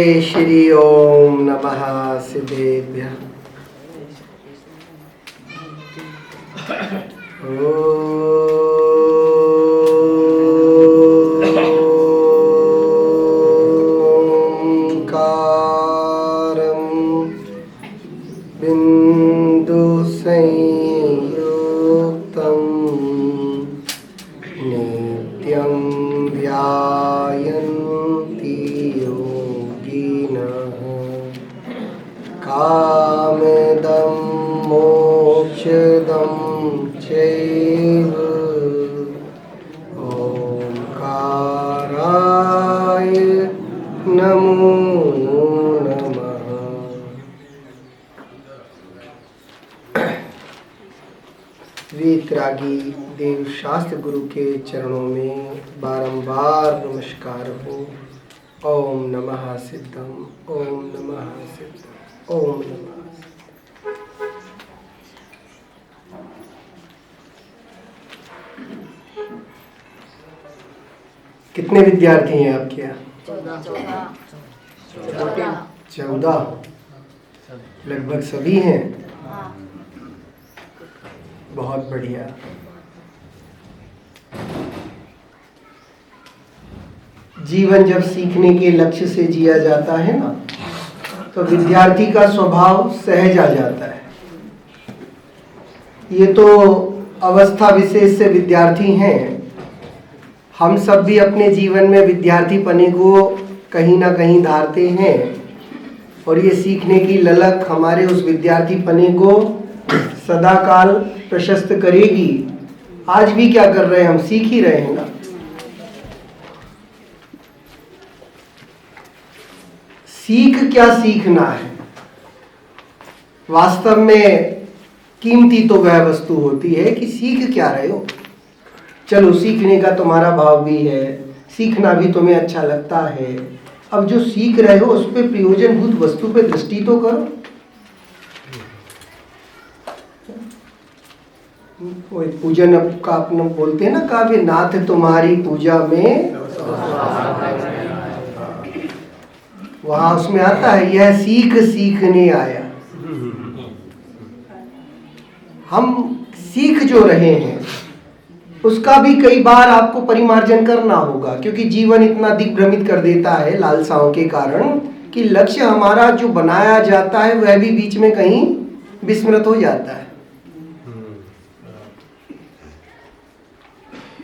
श्री ओम नमः सिद्धेभ्यः। ओंकारं बिंदु संयुक्तं नित्यं ध्यायन्ति योगिनः कामदं मोक्षदं चैव ओंकाराय नमो नमः। वीतरागी देव शास्त्र गुरु के चरणों में बारंबार नमस्कार हो। ओम नमः सिद्धम, ओम नमः सिद्धम, ओम नमः। कितने विद्यार्थी हैं आपके यहाँ? 14। लगभग सभी हैं। बहुत बढ़िया। जीवन जब सीखने के लक्ष्य से जिया जाता है ना, तो विद्यार्थी का स्वभाव सहज आ जाता है। ये तो अवस्था विशेष से विद्यार्थी हैं। हम सब भी अपने जीवन में विद्यार्थी पने को कहीं ना कहीं धारते हैं, और ये सीखने की ललक हमारे उस विद्यार्थी पने को सदा काल प्रशस्त करेगी। आज भी क्या कर रहे हैं हम? सीख ही रहे हैं ना। सीख क्या सीखना है? वास्तव में कीमती तो वह वस्तु होती है कि सीख क्या रहे हो। चलो, सीखने का तुम्हारा भाव भी है, सीखना भी तुम्हें अच्छा लगता है। अब जो सीख रहे हो उस पर प्रयोजनभूत वस्तु पे दृष्टि तो करो। वो एक पूजन का अपना बोलते हैं ना, काव्य नाथ तुम्हारी पूजा में, वहां उसमें आता है यह सीख सीखने आया। हम सीख जो रहे हैं उसका भी कई बार आपको परिमार्जन करना होगा, क्योंकि जीवन इतना दिग्भ्रमित कर देता है लालसाओं के कारण कि लक्ष्य हमारा जो बनाया जाता है वह भी बीच में कहीं विस्मृत हो जाता है।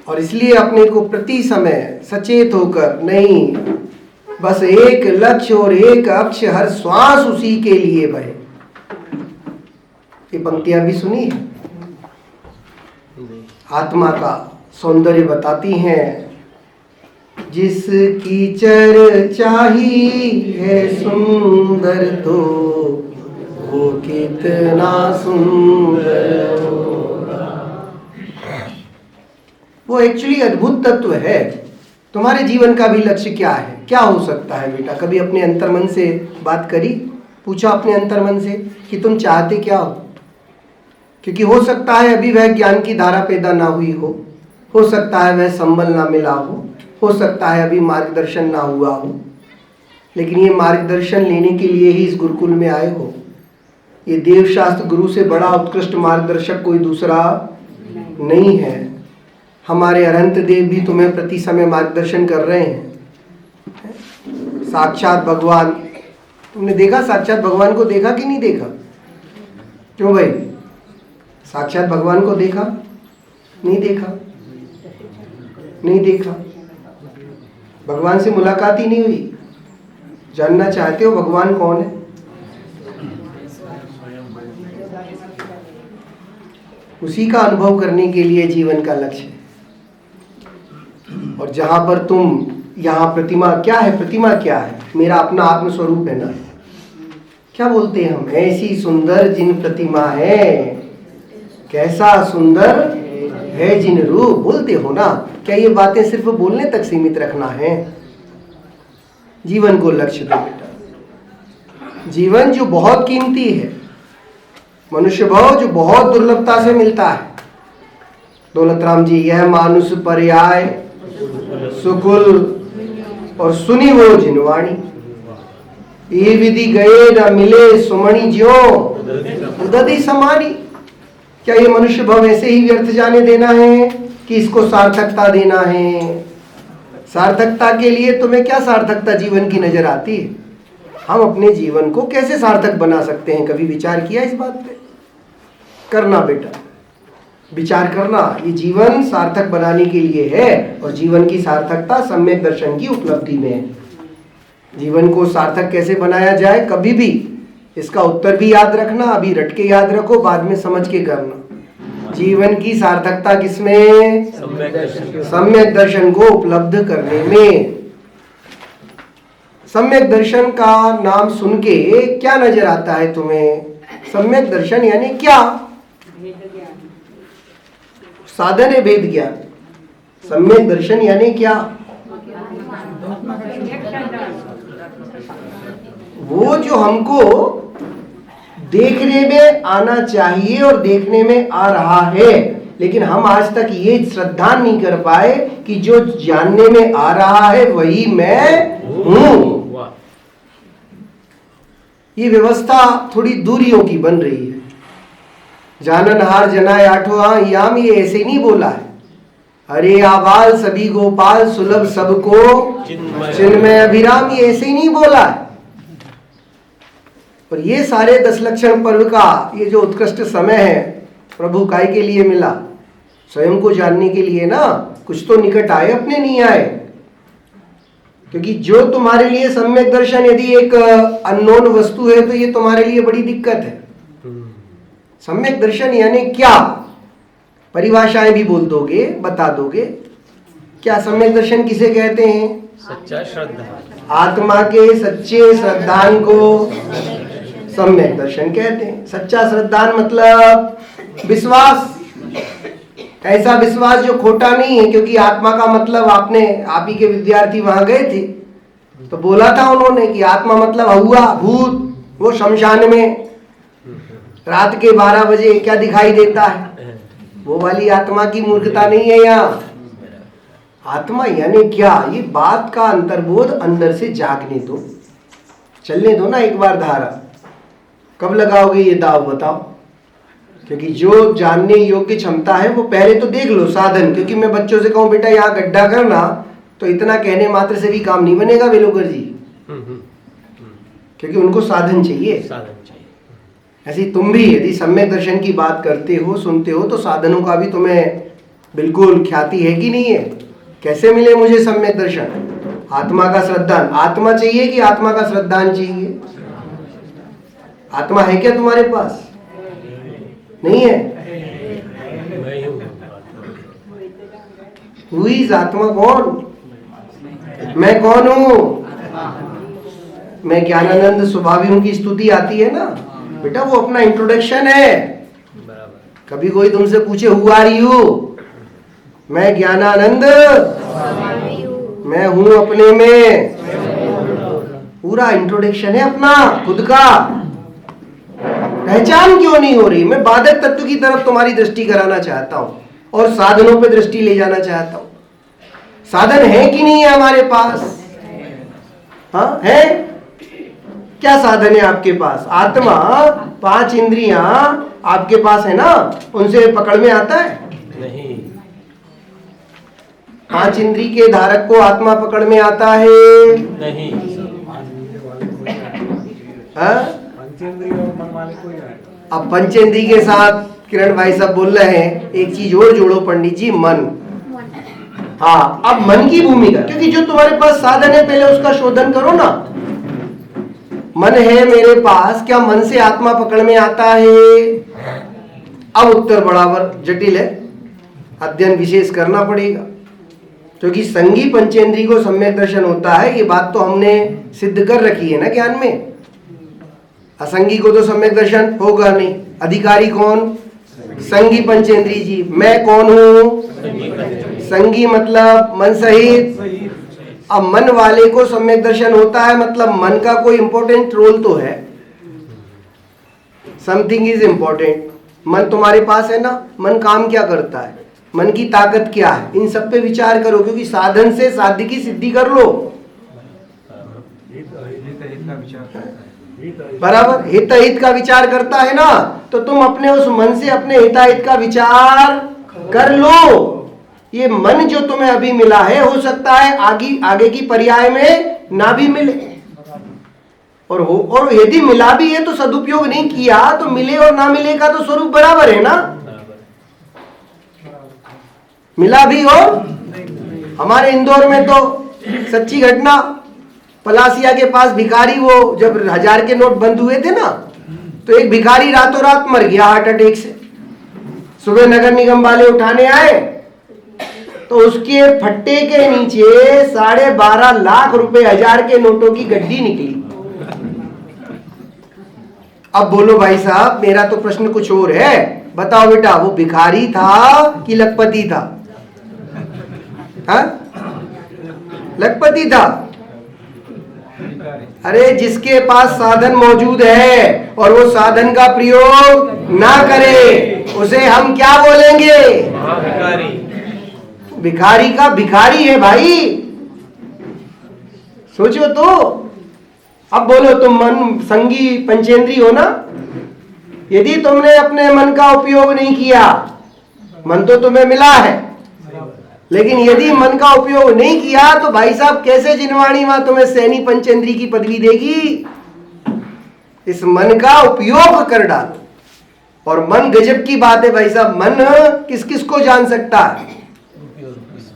और इसलिए अपने को प्रति समय सचेत होकर, नहीं बस एक लक्ष्य और एक अक्ष्य, हर श्वास उसी के लिए बहे। ये पंक्तियां भी सुनी है, आत्मा का सौंदर्य बताती हैं। जिसकी चर्चा ही है सुंदर, तो वो कितना सुंदर होगा। वो एक्चुअली अद्भुत तत्व है। तुम्हारे जीवन का भी लक्ष्य क्या है? क्या हो सकता है बेटा? कभी अपने अंतर्मन से बात करी? पूछा अपने अंतर्मन से कि तुम चाहते क्या हो? क्योंकि हो सकता है अभी वह ज्ञान की धारा पैदा ना हुई हो सकता है वह संबल ना मिला हो सकता है अभी मार्गदर्शन ना हुआ हो, लेकिन ये मार्गदर्शन लेने के लिए ही इस गुरुकुल में आए हो। ये देवशास्त्र गुरु से बड़ा उत्कृष्ट मार्गदर्शक कोई दूसरा नहीं है। हमारे अनंत देव भी तुम्हें प्रति समय मार्गदर्शन कर रहे हैं। साक्षात भगवान, तुमने देखा साक्षात भगवान को? देखा कि नहीं देखा? क्यों भाई? साक्षात भगवान को देखा? नहीं देखा? नहीं देखा? भगवान से मुलाकात ही नहीं हुई। जानना चाहते हो भगवान कौन है? उसी का अनुभव करने के लिए जीवन का लक्ष्य है। और जहां पर तुम, यहाँ प्रतिमा क्या है? प्रतिमा क्या है? मेरा अपना आत्म स्वरूप है ना। क्या बोलते हैं हम? ऐसी सुंदर जिन प्रतिमा है, कैसा सुंदर है जिन रूप। बोलते हो ना। क्या ये बातें सिर्फ बोलने तक सीमित रखना है? जीवन को लक्ष्य दो बेटा। जीवन जो बहुत कीमती है, मनुष्य भाव जो बहुत दुर्लभता से मिलता है। दौलतराम जी, यह मानुष पर्याय सुकुल और सुनी वो जिनवाणी। ये विधि गए न मिले सुमणि ज्यो उदधि समानी। क्या ये मनुष्य भव ऐसे ही व्यर्थ जाने देना है कि इसको सार्थकता देना है? सार्थकता के लिए तुम्हें क्या सार्थकता जीवन की नजर आती है? हम अपने जीवन को कैसे सार्थक बना सकते हैं? कभी विचार किया इस बात पे? करना बेटा, विचार करना। ये जीवन सार्थक बनाने के लिए है और जीवन की सार्थकता सम्यक दर्शन की उपलब्धि में है। जीवन को सार्थक कैसे बनाया जाए, कभी भी इसका उत्तर भी याद रखना। अभी रट के याद रखो, बाद में समझ के करना। जीवन की सार्थकता किसमें? सम्यक दर्शन को उपलब्ध करने में। सम्यक दर्शन का नाम सुन के क्या नजर आता है तुम्हें? सम्यक दर्शन यानी क्या? साधन है भेद ज्ञान। सम्यक दर्शन यानी क्या? वो जो हमको देखने में आना चाहिए और देखने में आ रहा है, लेकिन हम आज तक ये श्रद्धा नहीं कर पाए कि जो जानने में आ रहा है वही मैं हूं। ये व्यवस्था थोड़ी दूरियों की बन रही है। जाननहार जनाए आठो याम, ये ऐसे नहीं बोला है। अरे आबाल सभी गोपाल सुलभ सबको चिन्मय अभिराम, ये ऐसे ही नहीं बोला है। और ये सारे 10 लक्षण पर्व का ये जो उत्कृष्ट समय है, प्रभु काय के लिए मिला? स्वयं को जानने के लिए ना। कुछ तो निकट आए, अपने नहीं आए। क्योंकि जो तुम्हारे लिए सम्यक दर्शन यदि एक अननोन वस्तु है तो ये तुम्हारे लिए बड़ी दिक्कत है। सम्यक दर्शन यानी क्या? परिभाषाएं भी बोल दोगे, बता दोगे? क्या सम्यक दर्शन किसे कहते हैं? सच्चा श्रद्धा। आत्मा के सच्चे श्रद्धान को सम्यक दर्शन कहते हैं। सच्चा श्रद्धान मतलब विश्वास, ऐसा विश्वास जो खोटा नहीं है। क्योंकि आत्मा का मतलब आप ही के विद्यार्थी वहां गए थे तो बोला था उन्होंने कि आत्मा मतलब हुआ भूत, वो शमशान में रात के 12 बजे क्या दिखाई देता है, वो वाली आत्मा की मूर्खता नहीं है यहाँ। आत्मा यानी क्या? ये बात का अंतर्बोध अंदर से जागने दो, चलने दो ना एक बार धारा। कब लगाओगे ये दाव बताओ? क्योंकि जो जानने योग्य क्षमता है वो पहले तो देख लो साधन। क्योंकि मैं बच्चों से कहूँ बेटा यहाँ गड्ढा करना, तो इतना कहने मात्र से भी काम नहीं बनेगा वेलुकर जी। क्योंकि उनको साधन चाहिए। ऐसे तुम भी यदि सम्यक दर्शन की बात करते हो, सुनते हो, तो साधनों का भी तुम्हें बिल्कुल ख्याति है कि नहीं है? कैसे मिले मुझे सम्यक दर्शन? आत्मा का श्रद्धान। आत्मा चाहिए कि आत्मा का श्रद्धान चाहिए? आत्मा है क्या तुम्हारे पास? नहीं है। Who is आत्मा? कौन? मैं कौन हूं? मैं ज्ञानानंद स्वभावियों की स्तुति आती है ना बेटा, वो अपना इंट्रोडक्शन है। कभी कोई तुमसे पूछे हु आर यू, मैं ज्ञानानंद, मैं हूं अपने में, पूरा इंट्रोडक्शन है अपना खुद का। पहचान क्यों नहीं हो रही? मैं बाधक तत्व की तरफ तुम्हारी दृष्टि कराना चाहता हूं और साधनों पे दृष्टि ले जाना चाहता हूं। साधन है कि नहीं है हमारे पास? हाँ है। क्या साधन है आपके पास? आत्मा, 5 इंद्रियां आपके पास है ना, उनसे पकड़ में आता है? नहीं। 5 इंद्री के धारक को आत्मा पकड़ में आता है? नहीं। अब पंचेंद्री के साथ किरण भाई साहब बोल रहे हैं एक चीज और जोड़ो पंडित जी, मन। हाँ, अब मन की भूमिका, क्योंकि जो तुम्हारे पास साधन है पहले उसका शोधन करो ना। मन है मेरे पास, क्या मन से आत्मा पकड़ में आता है? अब उत्तर बराबर जटिल है, अध्ययन विशेष करना पड़ेगा। क्योंकि संगी पंचेंद्री को सम्यक दर्शन होता है, ये बात तो हमने सिद्ध कर रखी है ना ज्ञान में। असंगी को तो सम्यक दर्शन होगा नहीं। अधिकारी कौन? संगी पंचेंद्री जी। मैं कौन हूं? संगी मतलब मन सहित। अब मन वाले को सम्यक दर्शन होता है, मतलब मन का कोई इंपॉर्टेंट रोल तो है। Something is important. मन तुम्हारे पास है ना, मन काम क्या करता है, मन की ताकत क्या है, इन सब पे विचार करो। क्योंकि साधन से साध्य की सिद्धि कर लो। बराबर, हित अहित का विचार करता है ना, तो तुम अपने उस मन से अपने हिताहित का विचार कर लो। ये मन जो तुम्हें अभी मिला है, हो सकता है आगे की पर्याय में ना भी मिले, और यदि मिला भी है तो सदुपयोग नहीं किया, तो मिले और ना मिले का तो स्वरूप बराबर है ना। मिला भी और हमारे इंदौर में तो सच्ची घटना, पलासिया के पास भिखारी, वो जब 1000 के नोट बंद हुए थे ना, तो एक भिखारी रातों रात मर गया हार्ट अटैक से। सुबह नगर निगम वाले उठाने आए तो उसके फट्टे के नीचे 12.5 लाख रुपए 1000 के नोटों की गड्डी निकली। अब बोलो भाई साहब, मेरा तो प्रश्न कुछ और है, बताओ बेटा, वो भिखारी था कि लखपति था? हाँ, लखपति था। अरे जिसके पास साधन मौजूद है और वो साधन का प्रयोग ना करे, उसे हम क्या बोलेंगे? भिखारी। भिखारी का भिखारी है भाई, सोचो तो। अब बोलो, तुम मन संगी पंचेंद्री हो ना, यदि तुमने अपने मन का उपयोग नहीं किया, मन तो तुम्हें मिला है, लेकिन यदि मन का उपयोग नहीं किया तो भाई साहब कैसे जिनवाणी मां तुम्हें सैनी पंचेंद्री की पदवी देगी? इस मन का उपयोग कर डालो। और मन गजब की बात है भाई साहब, मन किस किस को जान सकता है?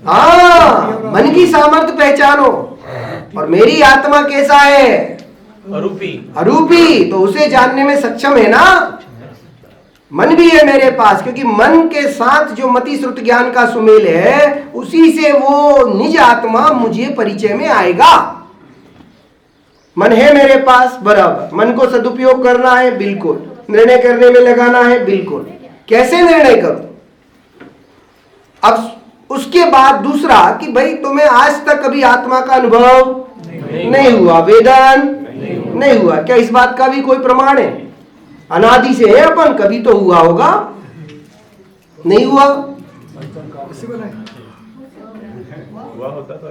हाँ, मन की सामर्थ्य पहचानो। और मेरी आत्मा कैसा है? अरूपी। अरूपी, तो उसे जानने में सक्षम है ना। मन भी है मेरे पास, क्योंकि मन के साथ जो मति श्रुत ज्ञान का सुमेल है, उसी से वो निज आत्मा मुझे परिचय में आएगा। मन है मेरे पास, बराबर। मन को सदुपयोग करना है, बिल्कुल। निर्णय करने में लगाना है, बिल्कुल। कैसे निर्णय करूं? अब उसके बाद दूसरा कि भाई तुम्हें आज तक कभी आत्मा का अनुभव नहीं हुआ, वेदन नहीं हुआ, क्या इस बात का भी कोई प्रमाण है? अनादि से है अपन, कभी तो हुआ होगा, नहीं हुआ?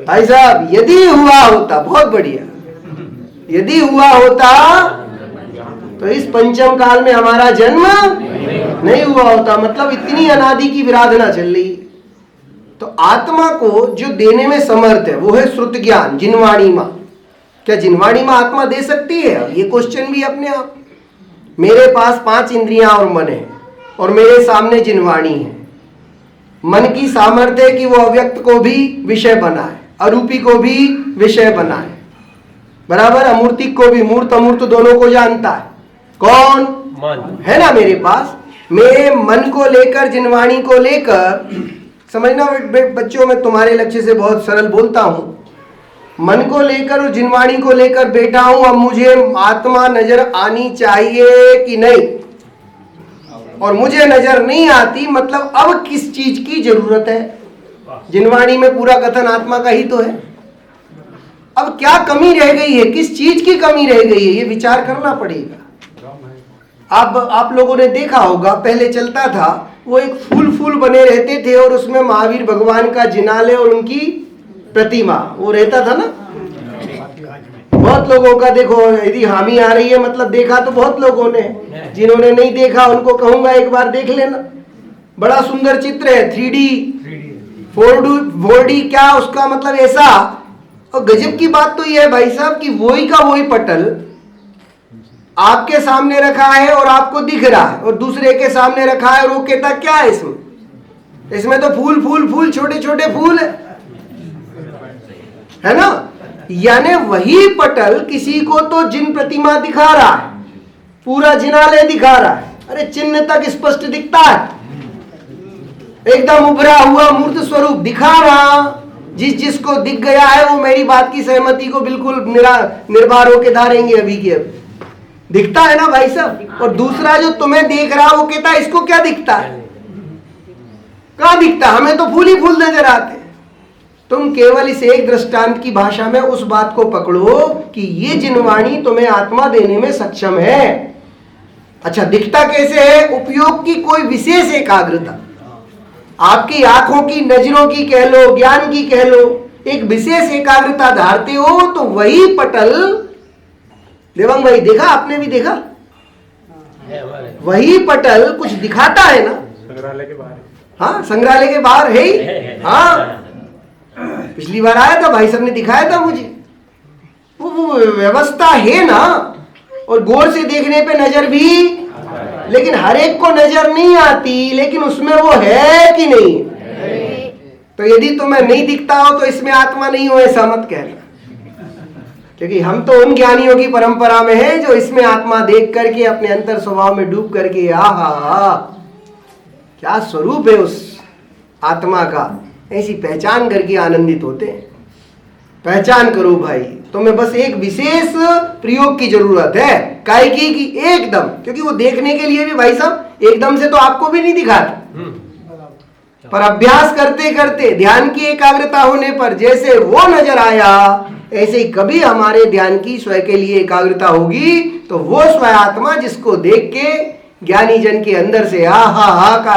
भाई साहब, यदि हुआ होता, बहुत बढ़िया, यदि हुआ होता तो इस पंचम काल में हमारा जन्म नहीं हुआ होता। मतलब इतनी अनादि की विराधना चल रही। तो आत्मा को जो देने में समर्थ है वो है श्रुत ज्ञान, जिनवाणी मां। क्या जिनवाणी मां आत्मा दे सकती है? ये क्वेश्चन भी अपने आप। मेरे पास 5 इंद्रियां और मन है, और मेरे सामने जिनवाणी है। मन की सामर्थ्य है कि वो अव्यक्त को भी विषय बनाए, अरूपी को भी विषय बनाए, बराबर। अमूर्तिक को भी, मूर्त अमूर्त दोनों को जानता है। कौन? मन है ना मेरे पास। मैं मन को लेकर, जिनवाणी को लेकर, समझना बच्चों, मैं तुम्हारे लक्ष्य से बहुत सरल बोलता हूं। मन को लेकर और जिनवाणी को लेकर बैठा हूं। अब मुझे आत्मा नजर आनी चाहिए कि नहीं? और मुझे नजर नहीं आती, मतलब अब किस चीज की जरूरत है? जिनवाणी में पूरा कथन आत्मा का ही तो है। अब क्या कमी रह गई है? किस चीज की कमी रह गई है? ये विचार करना पड़ेगा। आप लोगों ने देखा होगा, पहले चलता था वो एक फूल बने रहते थे, और उसमें महावीर भगवान का जिनालय और उनकी प्रतिमा वो रहता था ना। बहुत लोगों का देखो, यदि हामी आ रही है मतलब देखा तो बहुत लोगों ने। जिन्होंने नहीं देखा उनको कहूंगा एक बार देख लेना। बड़ा सुंदर चित्र है, 3D 4D, क्या उसका मतलब ऐसा। और गजब की बात तो यह है भाई साहब कि वही का वही पटल आपके सामने रखा है और आपको दिख रहा है, और दूसरे के सामने रखा है और वो कहता क्या है इसमें तो फूल छोटे छोटे फूल है ना। यानी वही पटल किसी को तो जिन प्रतिमा दिखा रहा है, पूरा जिनालय दिखा रहा है, अरे चिन्ह तक स्पष्ट दिखता है, एकदम उभरा हुआ मूर्त स्वरूप दिखा रहा। जिसको दिख गया है वो मेरी बात की सहमति को बिल्कुल निर्भर होकर धारेंगे। अभी के अब दिखता है ना भाई साहब। और दूसरा जो तुम्हें देख रहा वो कहता है इसको क्या दिखता है? कहां दिखता? हमें तो फूल ही फूल नजर आते। तुम केवल इस एक दृष्टांत की भाषा में उस बात को पकड़ो कि ये जिनवाणी तुम्हें आत्मा देने में सक्षम है। अच्छा, दिखता कैसे है? उपयोग की कोई विशेष एकाग्रता, आपकी आंखों की, नजरों की कह लो, ज्ञान की कह लो, एक विशेष एकाग्रता धारते हो तो वही पटल देवांग भाई देखा, आपने भी देखा? वही पटल कुछ दिखाता है ना, संग्रहालय के बाहर। हाँ संग्रहालय के बाहर है ही। हाँ पिछली बार आया था, भाई साहब ने दिखाया था मुझे। वो व्यवस्था है ना, और गौर से देखने पे नजर भी, लेकिन हर एक को नजर नहीं आती, लेकिन उसमें वो है कि नहीं? तो यदि तुम्हें नहीं दिखता हो तो इसमें आत्मा नहीं हो, ऐसा मत कहना, क्योंकि हम तो उन ज्ञानियों की परंपरा में है जो इसमें आत्मा देख करके अपने अंतर स्वभाव में डूब करके आहा क्या स्वरूप है उस आत्मा का, ऐसी पहचान करके आनंदित होते हैं। पहचान करो भाई, तुम्हें बस एक विशेष प्रयोग की जरूरत है, काहे की एकदम, क्योंकि वो देखने के लिए भी भाई साहब एकदम से तो आपको भी नहीं दिखाता, पर अभ्यास करते करते ध्यान की एकाग्रता होने पर जैसे वो नजर आया, ऐसे ही कभी हमारे ध्यान की स्वयं के लिए एकाग्रता होगी तो वो स्वयं आत्मा जिसको देख के ज्ञानी जन के अंदर से हा का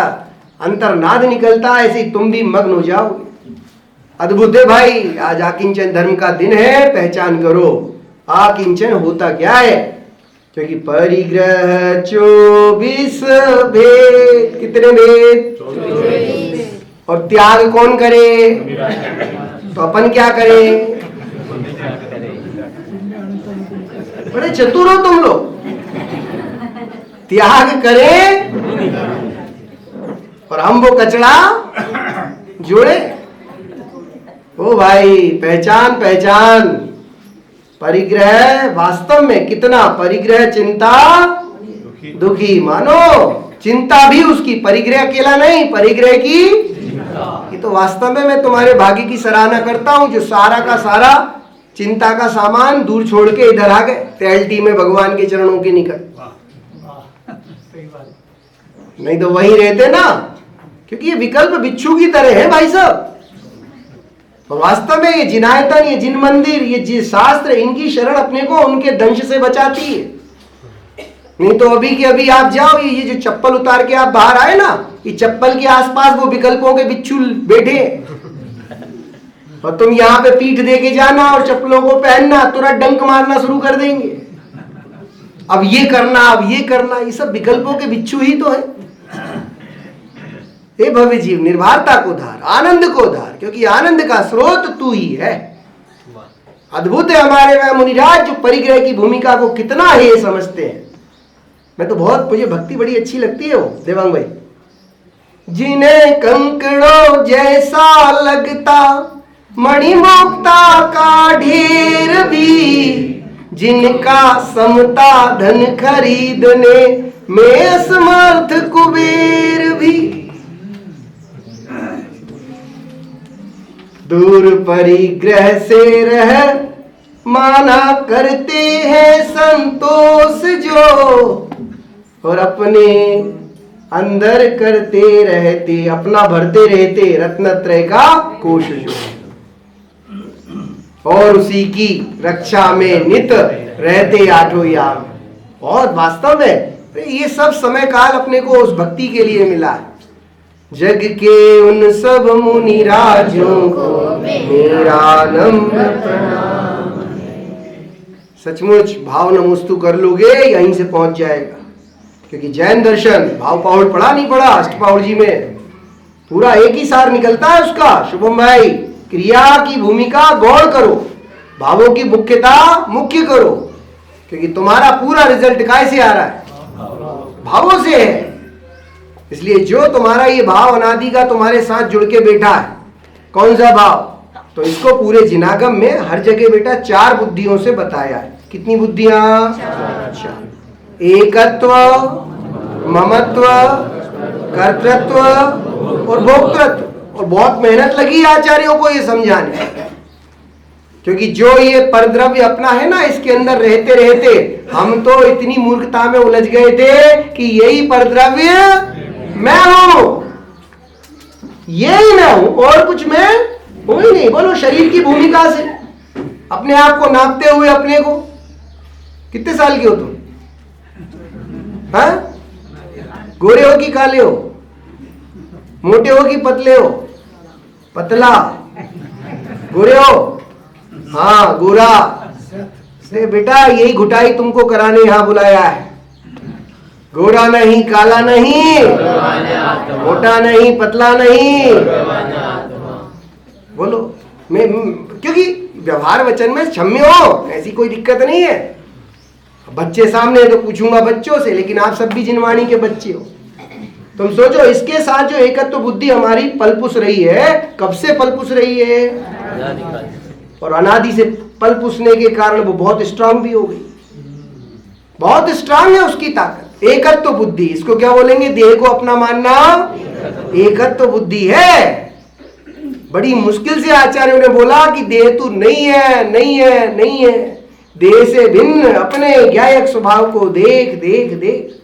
अंतर्नाद निकलता, ऐसे ही तुम भी मग्न हो जाओगे। अद्भुत है भाई, आज आकिंचन धर्म का दिन है, पहचान करो आकिंचन होता क्या है, क्योंकि परिग्रह 24 भेद, कितने भेद? 24। और त्याग कौन करे? तो अपन क्या करें? बड़े चतुर हो तुम लोग, त्याग करें और हम वो कचरा जोड़े। ओ भाई पहचान पहचान, परिग्रह वास्तव में कितना, परिग्रह चिंता दुखी, मानो चिंता भी उसकी, परिग्रह अकेला नहीं, परिग्रह की ये तो वास्तव में मैं तुम्हारे भाग्य की सराहना करता हूं जो सारा का सारा चिंता का सामान दूर छोड़ के इधर आ गए तेल्टी में भगवान के चरणों के निकट, नहीं तो वहीं रहते ना, क्योंकि ये विकल्प बिच्छू की तरह है भाई साहब। और वास्तव में ये जिनायतन, ये जिन मंदिर, ये जी शास्त्र, इनकी शरण अपने को उनके दंश से बचाती है। नहीं तो अभी के अभी आप जाओ, ये जो चप्पल उतार के आप बाहर आए ना, ये चप्पल के आसपास वो विकल्पों के बिच्छू बैठे, और तुम यहाँ पे पीठ दे के जाना और चप्पलों को पहनना, तुरंत डंक मारना शुरू कर देंगे, अब ये करना, अब ये करना, ये सब विकल्पों के बिच्छू ही तो है। हे भव्य जीव, निर्भरता को धार, आनंद को धार, क्योंकि आनंद का स्रोत तू ही है। अद्भुत है हमारे वह मुनिराज जो परिग्रह की भूमिका को कितना है ये समझते हैं। मैं तो बहुत, मुझे भक्ति बड़ी अच्छी लगती है वो देवांग भाई। जिन्हें कंकड़ों जैसा लगता मणिमुक्ता का ढेर भी, जिनका समता धन खरीदने में असमर्थ कुबेर भी, दूर परिग्रह से रह माना करते हैं संतोष जो, और अपने अंदर करते रहते, अपना भरते रहते रत्नत्रय का कोश जो, और उसी की रक्षा में नित रहते आठों याम। और वास्तव में ये सब समय काल अपने को उस भक्ति के लिए मिला है। जग के उन सब मुनि राजों को मेरा नम्र प्रणाम। सचमुच भाव नमोस्तु कर लोगे, यहीं से पहुंच जाएगा, क्योंकि जैन दर्शन भाव पाहुड़ पढ़ा नहीं पढ़ा, अष्टपाहुड़ जी में पूरा एक ही सार निकलता है उसका। शुभम भाई, क्रिया की भूमिका गौर करो, भावों की मुख्यता मुख्य करो, क्योंकि तुम्हारा पूरा रिजल्ट कैसे आ रहा है? भावों से है। इसलिए जो तुम्हारा ये भाव अनादि का तुम्हारे साथ जुड़ के बैठा है, कौन सा भाव? तो इसको पूरे जिनागम में हर जगह बेटा 4 बुद्धियों से बताया है। कितनी बुद्धियां? 4। एकत्व, ममत्व, कर्तृत्व और भोक्तृत्व। और बहुत मेहनत लगी आचार्यों को ये समझाने, क्योंकि जो ये परद्रव्य अपना है ना, इसके अंदर रहते रहते हम तो इतनी मूर्खता में उलझ गए थे कि यही परद्रव्य मैं हूं, यही मैं हूं, और कुछ मैं हूं ही नहीं। बोलो, शरीर की भूमिका से अपने आप को नापते हुए अपने को, कितने साल के हो तुम? हाँ? गोरे हो कि काले हो? मोटे हो कि पतले हो? पतला? गोरे हो? हाँ गोरा, अरे बेटा यही घुटाई तुमको कराने यहाँ बुलाया है। गोरा नहीं, काला नहीं, मोटा नहीं, पतला नहीं। बोलो मैं, क्योंकि व्यवहार वचन में क्षम्य हो, ऐसी कोई दिक्कत नहीं है। बच्चे सामने तो पूछूंगा बच्चों से, लेकिन आप सब भी जिनवाणी के बच्चे हो। तुम सोचो इसके साथ जो एकत्व बुद्धि हमारी पलपुस रही है, कब से पलपुस रही है? और अनादि से पलपुसने के कारण वो बहुत स्ट्रांग भी हो गई, बहुत स्ट्रांग है उसकी ताकत। एकत्व बुद्धि, इसको क्या बोलेंगे? देह को अपना मानना एकत्व बुद्धि है। बड़ी मुश्किल से आचार्यों ने बोला कि देह तू नहीं है, नहीं है, नहीं है। देह से भिन्न अपने ज्ञायक स्वभाव को देख देख देख।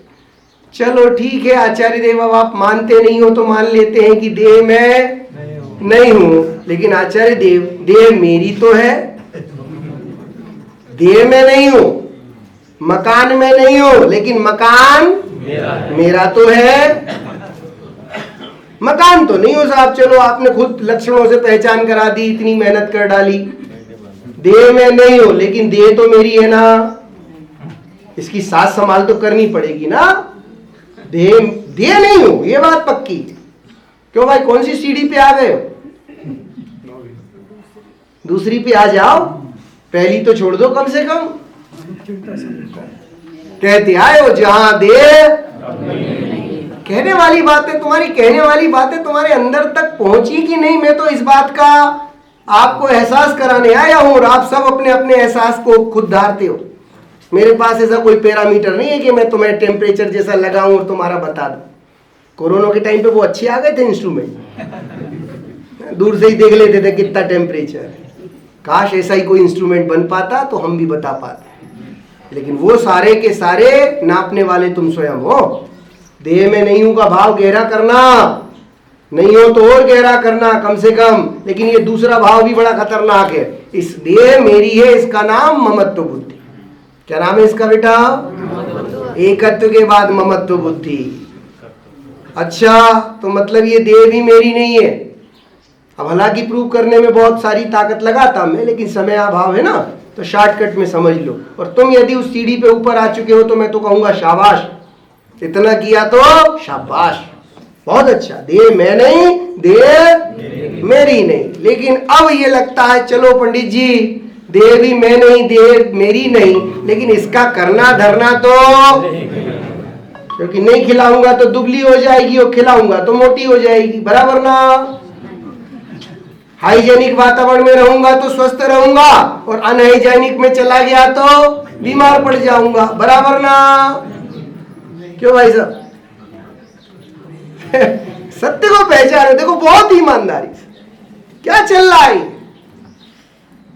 चलो ठीक है आचार्य देव, अब आप मानते नहीं हो तो मान लेते हैं कि देह में नहीं हूं, लेकिन आचार्य देव देह मेरी तो है, देह में नहीं हूं, मकान में नहीं हूं, लेकिन मकान मेरा तो है। मकान तो नहीं हो साहब, चलो आपने खुद लक्षणों से पहचान करा दी, इतनी मेहनत कर डाली। देह में नहीं हो, लेकिन देह तो मेरी है ना, इसकी साथ संभाल तो करनी पड़ेगी ना। देह नहीं हो, ये बात पक्की। क्यों भाई, कौन सी सीढ़ी पे आ गए हो? दूसरी पे आ जाओ, पहली तो छोड़ दो कम से कम। कहते आए हो जहां देह, कहने वाली बातें तुम्हारी, कहने वाली बातें तुम्हारे अंदर तक पहुंची कि नहीं, मैं तो इस बात का आपको एहसास कराने आया हूं, और आप सब अपने अपने एहसास को खुद धारते हो। मेरे पास ऐसा कोई पैरामीटर नहीं है कि मैं तुम्हें टेम्परेचर जैसा लगाऊं और तुम्हारा बता दूं। कोरोना के टाइम पे वो अच्छे आ गए थे इंस्ट्रूमेंट, दूर से ही देख लेते थे कितना टेम्परेचर है। काश ऐसा ही कोई इंस्ट्रूमेंट बन पाता तो हम भी बता पाते, लेकिन वो सारे के सारे नापने वाले तुम स्वयं हो। देह में नहीं हूं का भाव गहरा करना, नहीं हो तो और गहरा करना कम से कम। लेकिन ये दूसरा भाव भी बड़ा खतरनाक है। इस देह मेरी है, इसका नाम ममत्व बुद्धि। क्या नाम है इसका बेटा? एकत्व के बाद ममत्व बुद्धि। अच्छा, तो मतलब ये देह भी मेरी नहीं है। अब हालांकि प्रूव करने में बहुत सारी ताकत लगाता मैं, लेकिन समय अभाव है ना, तो शॉर्टकट में समझ लो। और तुम यदि उस सीढ़ी पे ऊपर आ चुके हो तो मैं तो कहूंगा शाबाश, इतना किया तो शाबाश, बहुत अच्छा। देह मैं नहीं, देह मेरी नहीं। लेकिन अब ये लगता है चलो पंडित जी, देह भी मैं नहीं, देह मेरी नहीं, लेकिन इसका करना धरना तो, क्योंकि नहीं खिलाऊंगा तो दुबली हो जाएगी और खिलाऊंगा तो मोटी हो जाएगी, बराबर ना। हाइजेनिक वातावरण में रहूंगा तो स्वस्थ रहूंगा, और अनहाइजेनिक में चला गया तो बीमार पड़ जाऊंगा, बराबर ना। क्यों भाई साहब? सत्य को पहचानो, देखो बहुत ईमानदारी से क्या चल रहा है।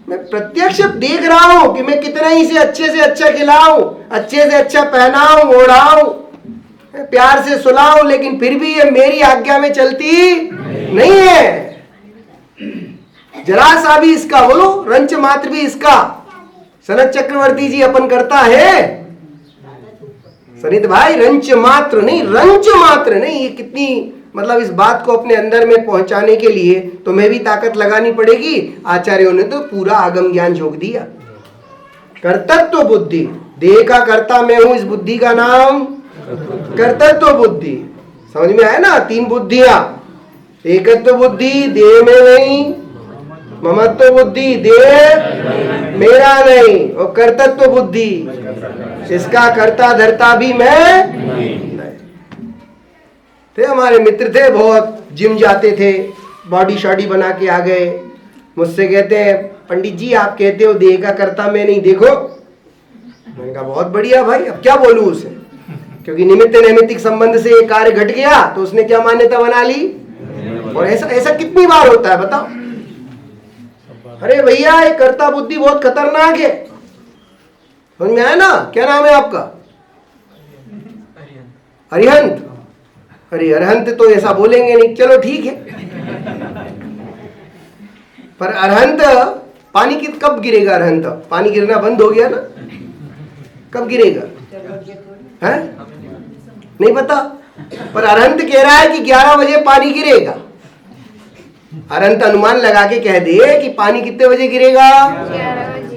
मैं प्रत्यक्ष देख रहा हूं कि मैं कितना ही से अच्छा खिलाऊं, अच्छे से अच्छा पहनाऊं, ओढ़ाऊं, प्यार से सुलाऊं, लेकिन फिर भी ये मेरी आज्ञा में चलती नहीं है। जरा सा भी इसका बोलो, रंच मात्र भी इसका सनत चक्रवर्ती जी अपन करता है। सनित भाई, रंच मात्र नहीं, रंच मात्र नहीं। ये कितनी, मतलब इस बात को अपने अंदर में पहुंचाने के लिए तुम्हें भी ताकत लगानी पड़ेगी। आचार्यों ने तो पूरा आगम ज्ञान झोंक दिया। कर्तृत्व बुद्धि, देह का कर्ता मैं हूं, इस बुद्धि का नाम कर्तृत्व बुद्धि। समझ में आया ना? तीन बुद्धियां, एकत्व बुद्धि देह में नहीं, ममत्व बुद्धि देह मेरा नहीं, और कर्तृत्व बुद्धि इसका कर्ता धर्ता भी मैं नहीं। थे हमारे मित्र थे, बहुत जिम जाते थे, बॉडी शॉडी बना के आ गए, मुझसे कहते हैं पंडित जी आप कहते हो देह का कर्ता मैं नहीं, देखो। मैंने कहा बहुत बढ़िया भाई, अब क्या बोलूं उसे, क्योंकि निमित्त नैमित्तिक संबंध से एक कार्य घट गया तो उसने क्या मान्यता बना ली। और ऐसा ऐसा कितनी बार होता है बताओ। अरे भैया ये कर्ता बुद्धि बहुत खतरनाक है। समझ में आया ना? क्या नाम है आपका? अरिहंत। अरे अरहंत तो ऐसा बोलेंगे नहीं, चलो ठीक है। पर अरहंत पानी की कब गिरेगा? अरहंत पानी गिरना बंद हो गया ना, कब गिरेगा है? नहीं पता। पर अरहंत कह रहा है कि 11 बजे पानी गिरेगा। अरहंत अनुमान लगा के कह दे कि पानी कितने बजे गिरेगा?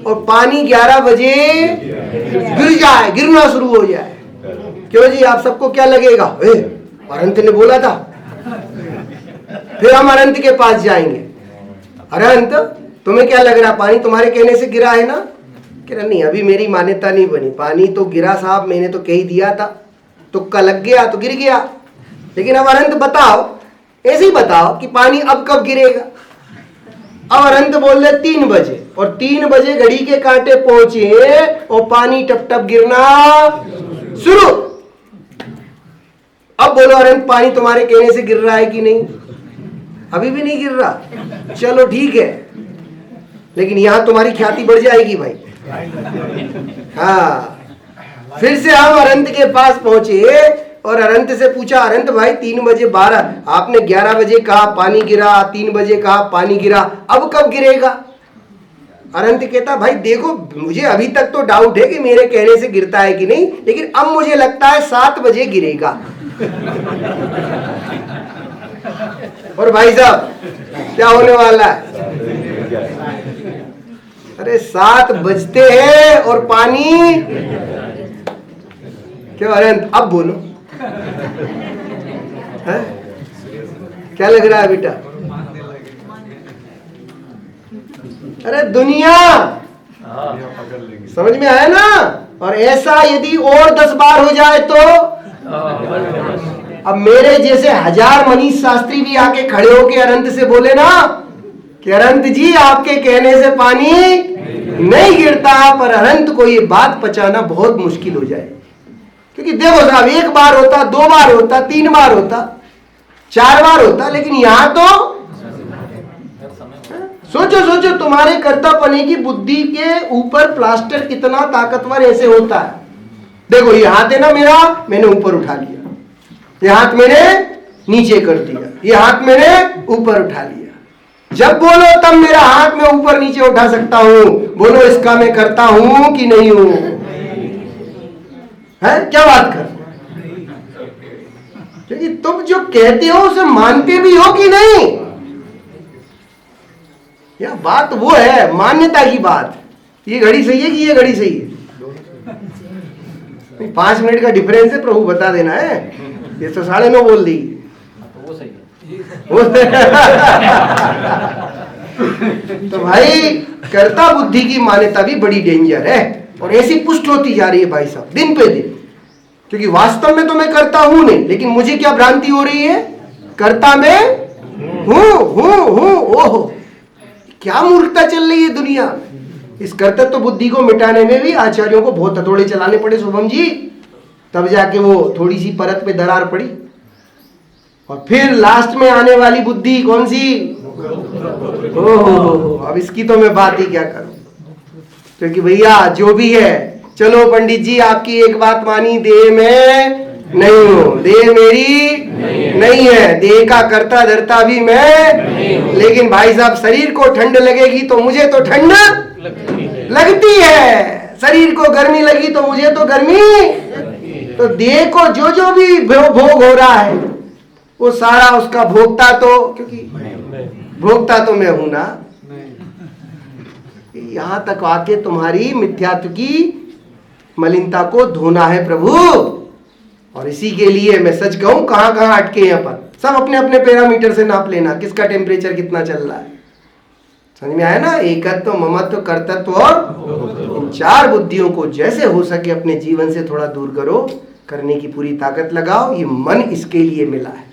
और पानी 11 बजे गिर जाए, गिरना शुरू हो जाए, क्यों जी? आप सबको क्या लगेगा? अरंत ने बोला था। फिर हम अरंत के पास जाएंगे, अरंत तुम्हें क्या लग रहा, पानी तुम्हारे कहने से गिरा है ना? कह रहा नहीं, अभी मेरी मान्यता नहीं बनी, पानी तो गिरा साहब, मैंने तो कह ही दिया था, तुक्का लग गया तो गिर गया। लेकिन अब अरंत बताओ, ऐसे ही बताओ कि पानी अब कब गिरेगा? अब अरंत बोल रहे 3 बजे, और 3 बजे घड़ी के कांटे पहुंचे और पानी टप टप गिरना शुरू। अब बोलो अरंत, पानी तुम्हारे कहने से गिर रहा है कि नहीं? अभी भी नहीं गिर रहा, चलो ठीक है, लेकिन यहां तुम्हारी ख्याति बढ़ जाएगी भाई। हाँ, फिर से हम अरंत के पास पहुंचे और अरंत से पूछा, अरंत भाई 3 बजे 12, आपने 11 बजे कहा पानी गिरा, 3 बजे कहा पानी गिरा, अब कब गिरेगा? अरंत कहता, भाई देखो, मुझे अभी तक तो डाउट है कि मेरे कहने से गिरता है कि नहीं, लेकिन अब मुझे लगता है 7 बजे गिरेगा। और भाई साहब क्या होने वाला है? अरे 7 बजते हैं और पानी, क्यों अरंत? अब बोलो, है? क्या लग रहा है बेटा? अरे दुनिया, समझ में आया ना? और ऐसा यदि और 10 बार हो जाए तो अब मेरे जैसे 1000 मनीष शास्त्री भी आके खड़े होके अरंत से बोले ना कि अरंत जी आपके कहने से पानी नहीं गिरता, पर अरंत को ये बात पचाना बहुत मुश्किल हो जाए। क्योंकि देखो साहब, 1 बार होता, 2 बार होता, 3 बार होता, 4 बार होता, लेकिन यहां तो सोचो सोचो, तुम्हारे कर्तापने की बुद्धि के ऊपर प्लास्टर कितना ताकतवर ऐसे होता है। देखो ये हाथ है ना मेरा, मैंने ऊपर उठा लिया, ये हाथ मैंने नीचे कर दिया, ये हाथ मैंने ऊपर उठा लिया। जब बोलो तब मेरा हाथ मैं ऊपर नीचे उठा सकता हूं, बोलो इसका मैं करता हूं कि नहीं हूं? है क्या बात कर? क्योंकि तुम जो कहते हो उसे मानते भी हो कि नहीं? या बात वो है मान्यता की बात, ये घड़ी सही है कि ये घड़ी सही है? 5 मिनट का डिफरेंस है, प्रभु बता देना है, ये तो 9:30 बोल दी, वो सही है। तो भाई कर्ता बुद्धि की मान्यता भी बड़ी डेंजर है, और ऐसी पुष्ट होती जा रही है भाई साहब दिन पे दिन। क्योंकि वास्तव में तो मैं करता हूं नहीं, लेकिन मुझे क्या भ्रांति हो रही है? कर्ता में हूं। ओहो, क्या मूर्खता चल रही है दुनिया में। इस कर्तृत्व बुद्धि को मिटाने में भी आचार्यों को बहुत हथौड़े चलाने पड़े शुभम जी, तब जाके वो थोड़ी सी परत पे दरार पड़ी। और फिर लास्ट में आने वाली बुद्धि कौन सी? ओहो, अब इसकी तो मैं बात ही क्या करूं। क्योंकि भैया जो भी है, चलो पंडित जी आपकी एक बात मानी, देह में नहीं हूं, देह मेरी नहीं है, देह का कर्ता धर्ता भी मैं, लेकिन भाई साहब शरीर को ठंड लगेगी तो मुझे तो ठंड लगती है, शरीर को गर्मी लगी तो मुझे तो गर्मी, तो देह को जो भी भोग हो रहा है वो सारा उसका भोगता तो, क्योंकि भोगता तो मैं हूं ना। यहां तक आके तुम्हारी मिथ्यात्व की मलिनता को धोना है प्रभु। और इसी के लिए मैं सच कहूं, कहां कहां अटके हैं अपन, सब अपने अपने पैरामीटर से नाप लेना, किसका टेम्परेचर कितना चल रहा है। समझ में आया ना? एकत्व, ममत्व, कर्तृत्व और इन 4 बुद्धियों को जैसे हो सके अपने जीवन से थोड़ा दूर करो, करने की पूरी ताकत लगाओ। ये मन इसके लिए मिला है,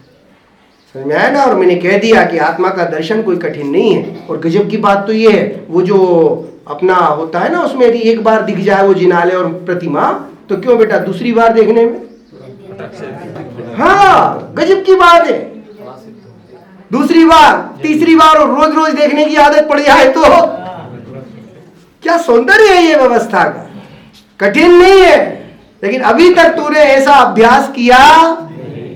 समझ में आया ना? और मैंने कह दिया कि आत्मा का दर्शन कोई कठिन नहीं है। और गजब की बात तो ये है, वो जो अपना होता है ना, उसमें यदि एक बार दिख जाए वो जिनालय और प्रतिमा, तो क्यों बेटा दूसरी बार देखने में? हाँ, गजब की बात है। दूसरी बार, तीसरी बार और रोज रोज देखने की आदत पड़ जाए तो क्या सौंदर्य है ये व्यवस्था का। कठिन नहीं है, लेकिन अभी तक तूने ऐसा अभ्यास किया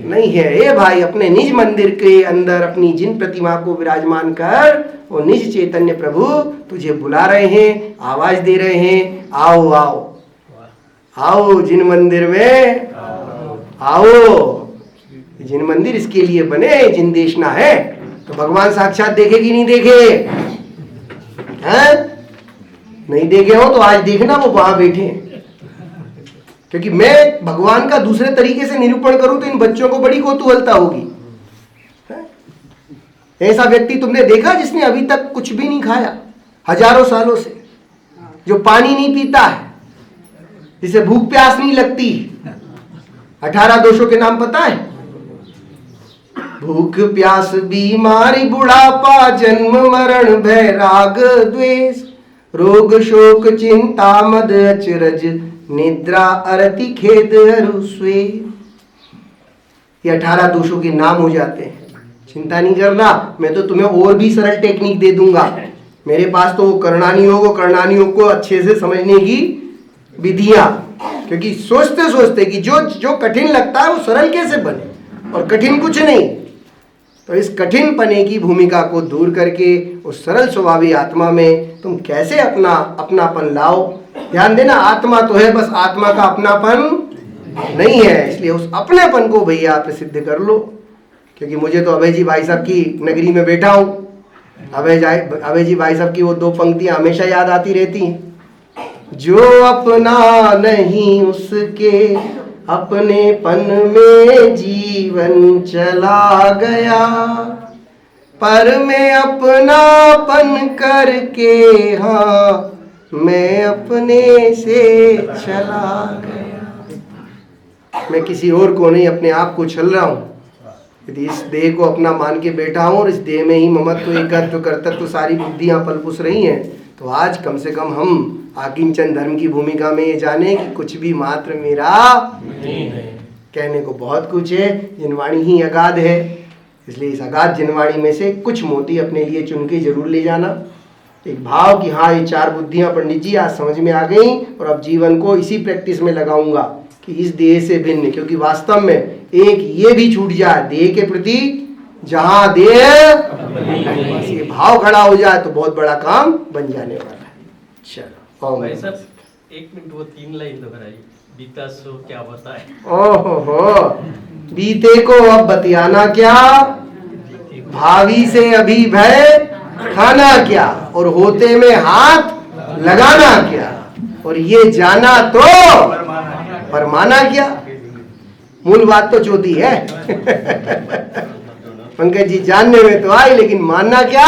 नहीं है। ए भाई, अपने निज मंदिर के अंदर अपनी जिन प्रतिमा को विराजमान कर, वो निज चैतन्य प्रभु तुझे बुला रहे हैं, आवाज दे रहे हैं, आओ आओ आओ जिन मंदिर में आओ। जिन मंदिर इसके लिए बने, जिन देशना है, तो भगवान साक्षात देखे कि नहीं देखे हैं? नहीं देखे हो तो आज देखना वो वहां बैठे हैं। क्योंकि मैं भगवान का दूसरे तरीके से निरूपण करूं तो इन बच्चों को बड़ी कौतूहलता होगी। ऐसा व्यक्ति तुमने देखा जिसने अभी तक कुछ भी नहीं खाया हजारों सालों से, जो पानी नहीं पीता है, जिसे भूख प्यास नहीं लगती? 18 दोषों के नाम पता है? भूख प्यास बीमारी बुढ़ापा जन्म मरण भय राग द्वेष रोग शोक चिंता मद अचरज निद्रा अरति खेद अरुस्वे। ये 18 दोषों के नाम हो जाते हैं। चिंता नहीं करना, मैं तो तुम्हें और भी सरल टेक्निक दे दूंगा। मेरे पास तो करणानी योग को अच्छे से समझने की विधियां, क्योंकि सोचते सोचते कि जो कठिन लगता है वो सरल कैसे बने, और कठिन कुछ नहीं। तो इस कठिन पने की भूमिका को दूर करके उस सरल स्वभावी आत्मा में तुम कैसे अपनापन लाओ। ध्यान देना, आत्मा तो है, बस आत्मा का अपनापन नहीं है। इसलिए उस अपनेपन को भैया प्रसिद्ध कर लो। क्योंकि मुझे तो अभय जी भाई साहब की नगरी में बैठा हूं, अभय जी भाई साहब की वो 2 पंक्तियां हमेशा याद आती रहती हैं। जो अपना नहीं उसके अपनेपन में जीवन चला गया, पर मैं अपनापन करके हाँ मैं अपने से चला गया। मैं किसी और को नहीं, अपने आप को छल रहा हूं। यदि इस देह को अपना मान के बैठा हूं और इस देह में ही ममत्व एकत्व कर्तृत्व सारी बुद्धियां पलपुस रही हैं, तो आज कम से कम हम आकिंचन धर्म की भूमिका में ये जाने कि कुछ भी मात्र मेरा नहीं है। कहने को बहुत कुछ है, जिनवाणी ही अगाध है। इसलिए इस अगाध जिनवाणी में से कुछ मोती अपने लिए चुन के जरूर ले जाना। एक भाव कि हाँ ये 4 बुद्धियां पंडित जी आज समझ में आ गई, और अब जीवन को इसी प्रैक्टिस में लगाऊंगा कि इस देह से भिन्न, क्योंकि वास्तव में एक ये भी छूट जाए देह के प्रति, जहां देह बस ये भाव खड़ा हो जाए तो बहुत बड़ा काम बन जाने वाला है। चलो भाई साहब 1 मिनट वो 3 लाइन दोहराई, बीता सो क्या बताए। ओहो, बीते को अब बतियाना क्या, भावी से अभी भय खाना क्या, और होते में हाथ लगाना क्या, और ये जाना तो परमाना क्या। मूल बात तो चौथी है। पंकज जी जानने में तो आई, लेकिन मानना क्या,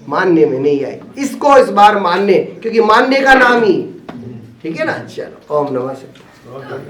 मानने में नहीं आई। इसको इस बार मानने, क्योंकि मानने का नाम ही, ठीक है ना। चलो ओम नमः शिवाय।